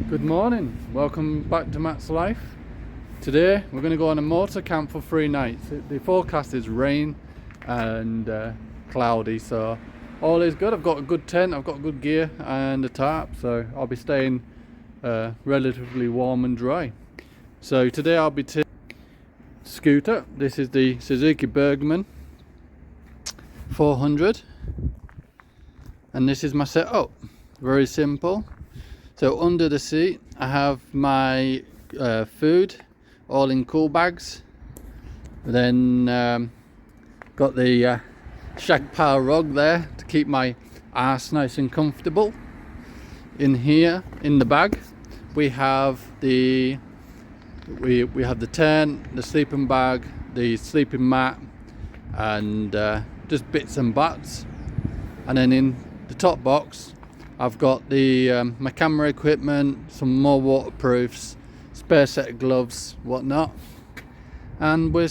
Good morning, welcome back to Matt's Life. Today we're going to go on a motor camp for 3 nights. The forecast is rain and cloudy, so all is good. I've got a good tent, I've got good gear and a tarp, so I'll be staying relatively warm and dry. So today I'll be taking scooter. This is the Suzuki Burgman 400 and this is my setup. Very simple. So under the seat I have my food all in cool bags. Then got the shag pile rug there to keep my arse nice and comfortable. In here in the bag we have the tent, the sleeping bag, the sleeping mat, and just bits and bats. And then in the top box I've got the my camera equipment, some more waterproofs, spare set of gloves, whatnot, and we've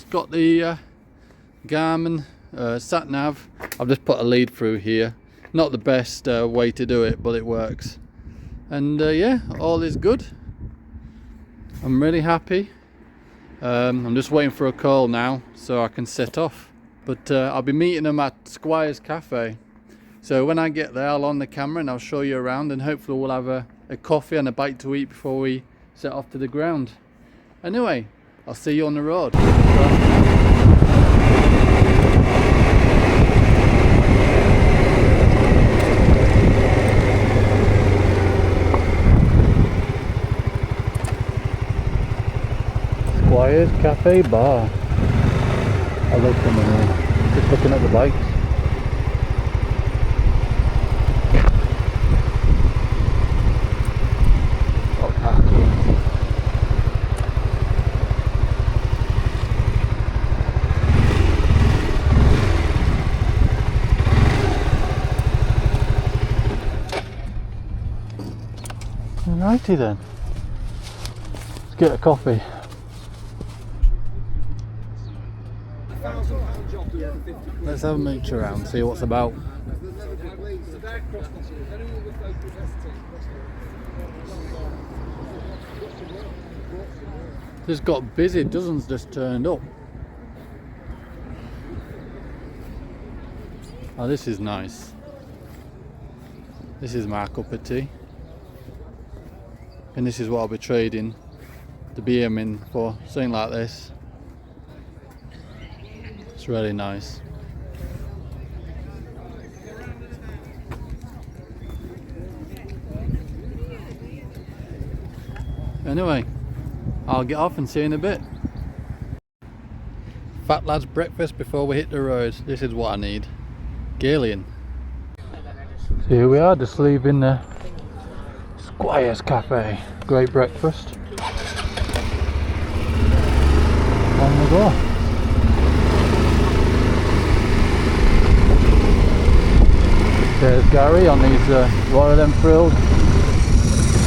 got the Garmin sat nav. I've just put a lead through here. Not the best way to do it, but it works. And yeah, all is good. I'm really happy. I'm just waiting for a call now so I can set off. But I'll be meeting them at Squires cafe. So when I get there, I'll on the camera and I'll show you around, and hopefully we'll have a coffee and a bite to eat before we set off to the ground. Anyway, I'll see you on the road. Squires Cafe Bar. I love coming here, just looking at the bikes. Alrighty then, let's get a coffee. Let's have a mooch around, see what's about. Just got busy, dozens just turned up. Oh, this is nice. This is my cup of tea. And this is what I'll be trading the BM in for, something like this. It's really nice. Anyway, I'll get off and see you in a bit. Fat lad's breakfast before we hit the road. This is what I need. Galen. So here we are, just leaving the Squires Cafe. Great breakfast. On we go. There's Gary on these Royal Enfield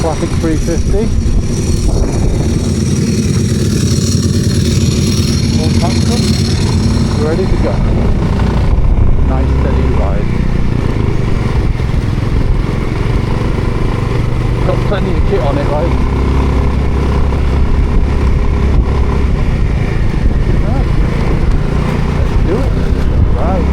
Classic 350. All packed up, ready to go. Nice steady ride. Got plenty of kit on it, right? Let's do it. Right.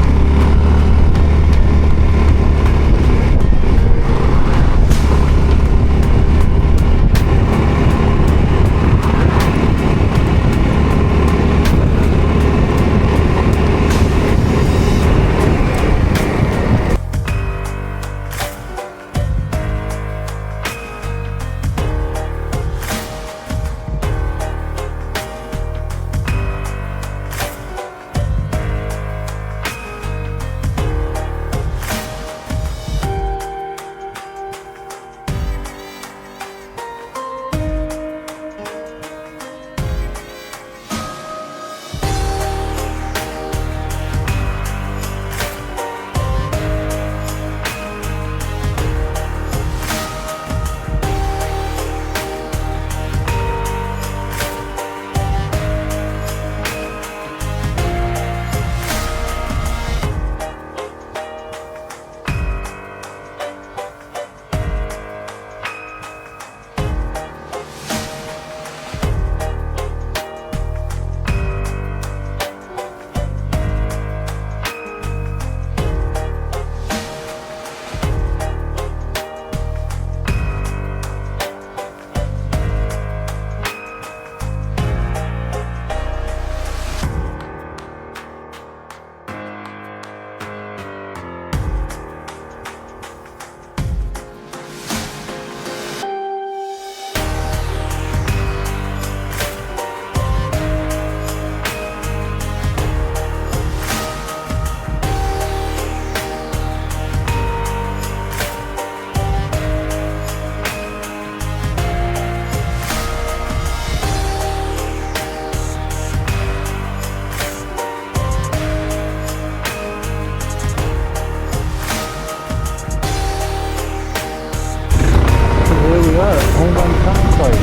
Ondan Kampfzeit.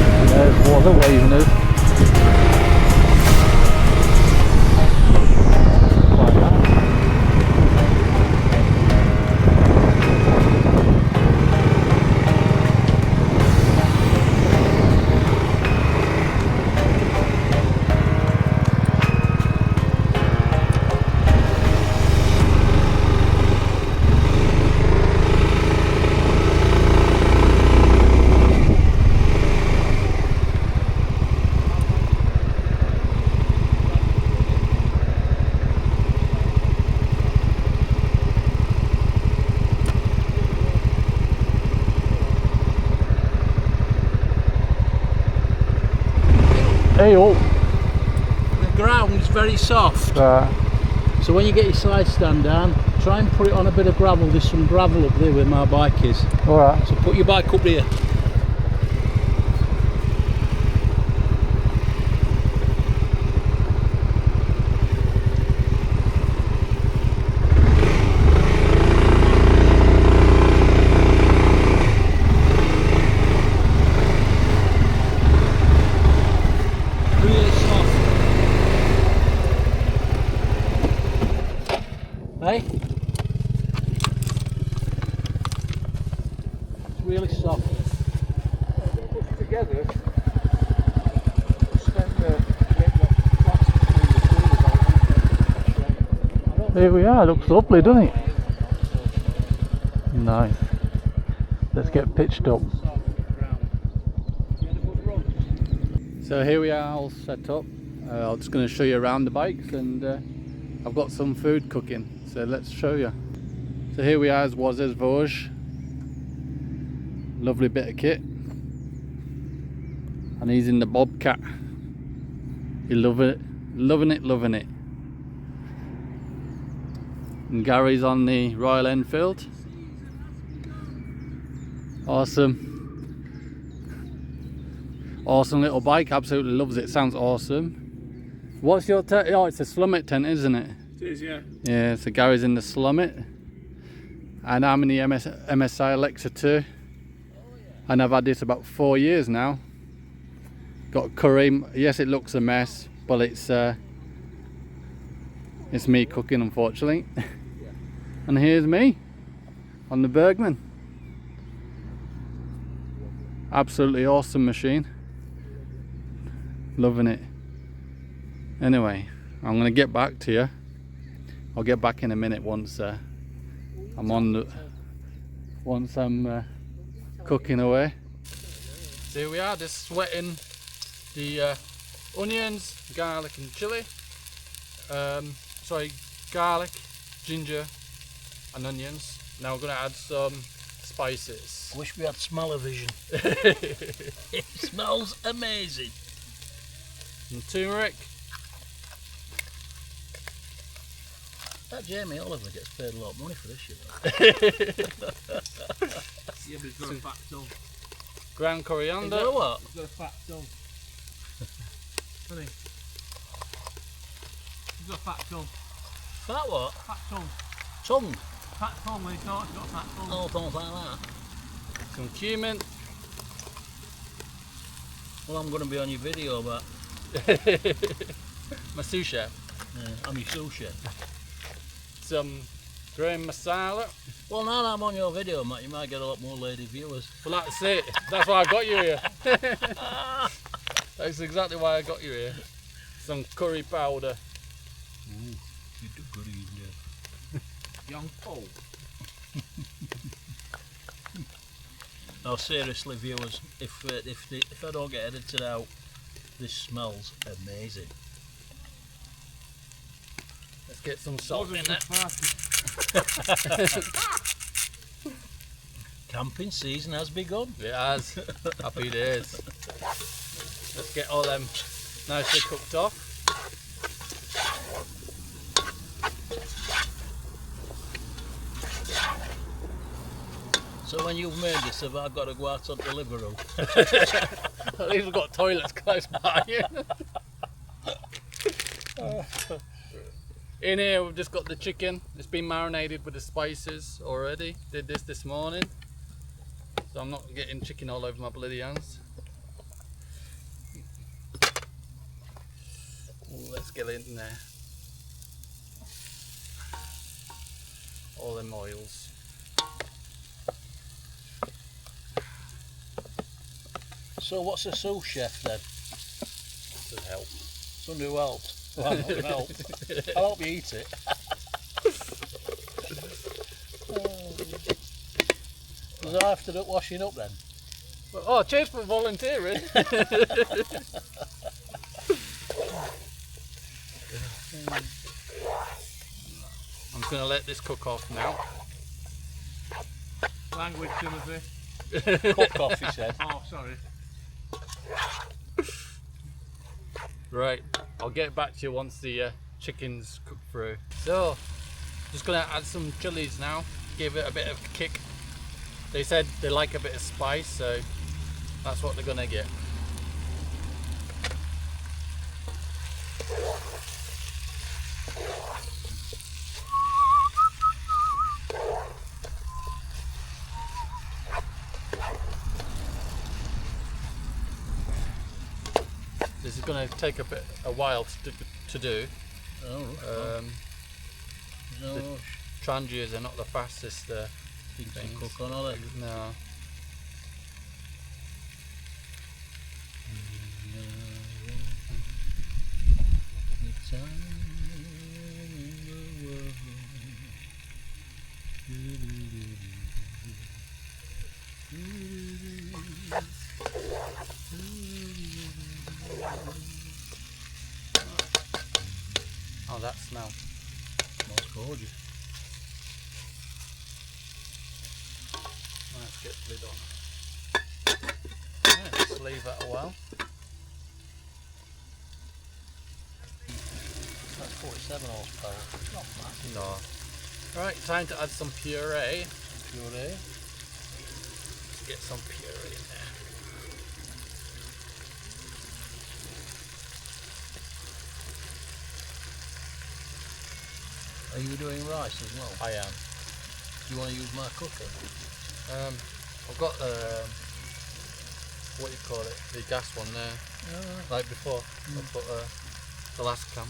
Wo er waving us. Hey up. The ground's very soft, so when you get your side stand down, try and put it on a bit of gravel. There's some gravel up there where my bike is. Alright. So put your bike up here. Hey? It's really soft. Put it together. Here we are, looks lovely, doesn't it? Nice. Let's get pitched up. So here we are all set up. I'm just going to show you around the bikes, and I've got some food cooking, so let's show you. So here we are as Waz's Vosges. Lovely bit of kit. And he's in the Bobcat. You love it, loving it, loving it. And Gary's on the Royal Enfield. Awesome. Awesome little bike, absolutely loves it, sounds awesome. What's your tent? Oh, it's a Slummit tent, isn't it? It is, yeah. Yeah, so Gary's in the Slummit. And I'm in the MSI Alexa 2. And I've had this about 4 years now. Got curry. Yes, it looks a mess, but it's me cooking, unfortunately. And here's me on the Burgman. Absolutely awesome machine. Loving it. Anyway, I'm gonna get back to you. I'll get back in a minute once I'm cooking away. So here we are, just sweating the onions, garlic and chilli. Garlic, ginger and onions. Now we're going to add some spices. I wish we had smell-o-vision. It smells amazing. And turmeric. That Jamie Oliver gets paid a lot of money for this shit. Yeah, but he's got a fat tongue. Ground coriander. Is that what? He's got a fat tongue. Honey. He's got a fat tongue. Fat what? Fat tongue. Tongue? Fat tongue when he talks, he's got a fat tongue. Oh, things like that. Some cumin. Well, I'm going to be on your video, but My sous chef. I'm your sous chef. Some garam masala. Well, now that I'm on your video, Matt, you might get a lot more lady viewers. Well, that's it. That's why I got you here. That's exactly why I got you here. Some curry powder. Ooh, you do good in there. Young Paul. No, seriously, viewers, if I don't get edited out, this smells amazing. Let's get some salt in it. Camping season has begun. It has. Happy days. Let's get all them nicely cooked off. So when you've made this, have I got to go out on Deliveroo? At least we've got toilets close by. In here we've just got the chicken. It's been marinated with the spices already. Did this morning. so I'm not getting chicken all over my bloody hands. Ooh, let's get it in there. All them oils. So what's a sous chef then? Should help. Somebody who helps. Well, I'm not going to help. I'll help you eat it. Does I have to do washing up then? Oh, cheers for volunteering. I'm just going to let this cook off now. Language, Timothy. Cook off, he said. Oh, sorry. Right, I'll get back to you once the chicken's cooked through. So, just going to add some chilies now, give it a bit of a kick. They said they like a bit of spice, so that's what they're going to get. This is going to take a while to do. Oh, The Trangias are not the fastest things to things. cook on, are they? No. Oh, that smell. Smells gorgeous. Let's get the lid on. Yeah, just leave that a while. That's 47 horsepower. Not bad. No. Right, time to add some puree. Puree. Let's get some puree in there. Are you doing rice as well? I am. Do you want to use my cooker? I've got what do you call it? The gas one there. Like before. I put the last cam.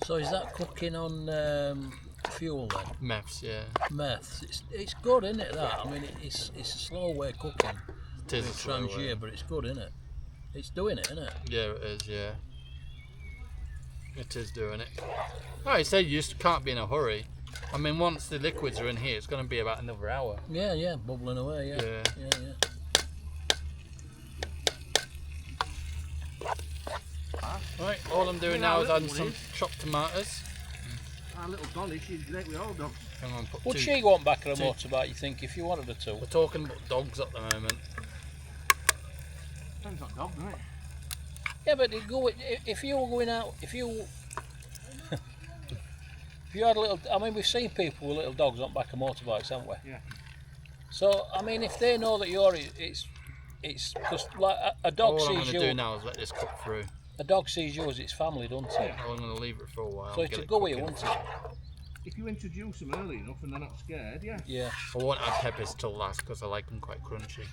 So is that cooking on fuel then? Meths, yeah. Meth. It's good, isn't it? That. I mean, it's a slow way of cooking. It is a With slow way. Trangia, but it's good, isn't it? It's doing it, isn't it? Yeah, it is, yeah. It is doing it. Like I said, you just can't be in a hurry. I mean, once the liquids are in here, it's going to be about another hour. Yeah, yeah, bubbling away, yeah. Yeah. Yeah. Right, all I'm doing You now know, is adding little some chopped tomatoes. Our little Dolly, she's great with all dogs. I'm going to put Would two. she go on back on a two- motorbike, you think, if you wanted her to? We're talking about dogs at the moment. Depends on dog, doesn't it? Yeah, but if you were going out, if you had a little, I mean, we've seen people with little dogs on back of motorbikes, haven't we? Yeah. So, I mean, if they know that it's because like a dog All I'm sees going to do you, now is let this cook through. a dog sees you as its family, doesn't it? I'm going to leave it for a while. So and it get could go with you, cooking. wouldn't it? If you introduce them early enough and they're not scared, yeah. Yeah. I won't add peppers till last because I like them quite crunchy.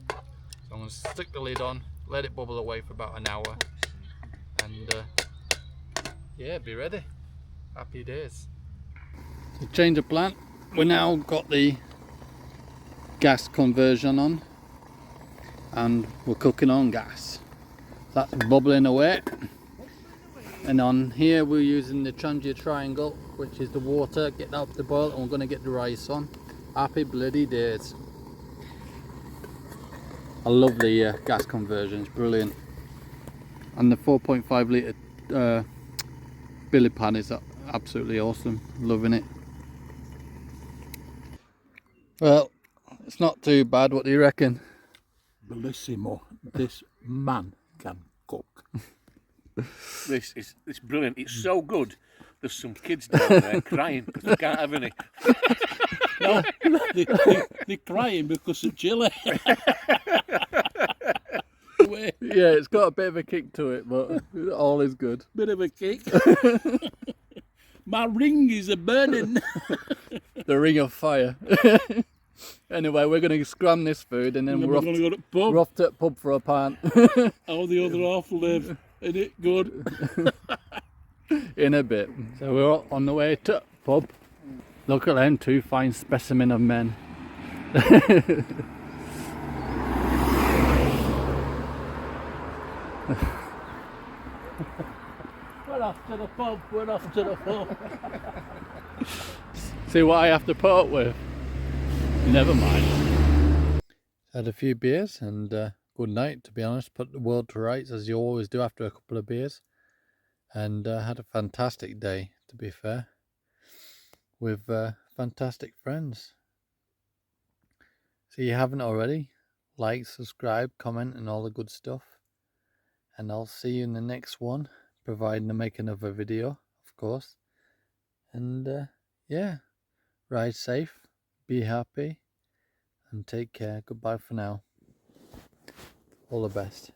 So I'm going to stick the lid on, let it bubble away for about an hour, and yeah, be ready. Happy days. So change of plan. We now got the gas conversion on, and we're cooking on gas. That's bubbling away. And on here we're using the Trangia triangle, which is the water, get that up to boil, and we're going to get the rice on. Happy bloody days. I love the gas conversion, it's brilliant. And the 4.5 litre billy pan is absolutely awesome, loving it. Well, it's not too bad, what do you reckon? Bellissimo. This man can cook. This is brilliant. It's so good. There's some kids down there crying because they can't have any. No, they're crying because of chili. Yeah, it's got a bit of a kick to it, but all is good. Bit of a kick. My ring is a burning. The ring of fire. Anyway, we're going to scram this food and then And then we're we're going to go to the pub. off to the pub for a pint. How the other half live. Isn't it good? In a bit. So we're on the way to the pub. Look at them two fine specimen of men. We're off to the pub. We're off to the pub. See what I have to put up with? Never mind. Had a few beers and good night, to be honest. Put the world to rights as you always do after a couple of beers. And had a fantastic day, to be fair, with fantastic friends. So you haven't already, like, subscribe, comment and all the good stuff. And I'll see you in the next one, providing I make another video, of course. And yeah, ride safe, be happy, and take care. Goodbye for now. All the best.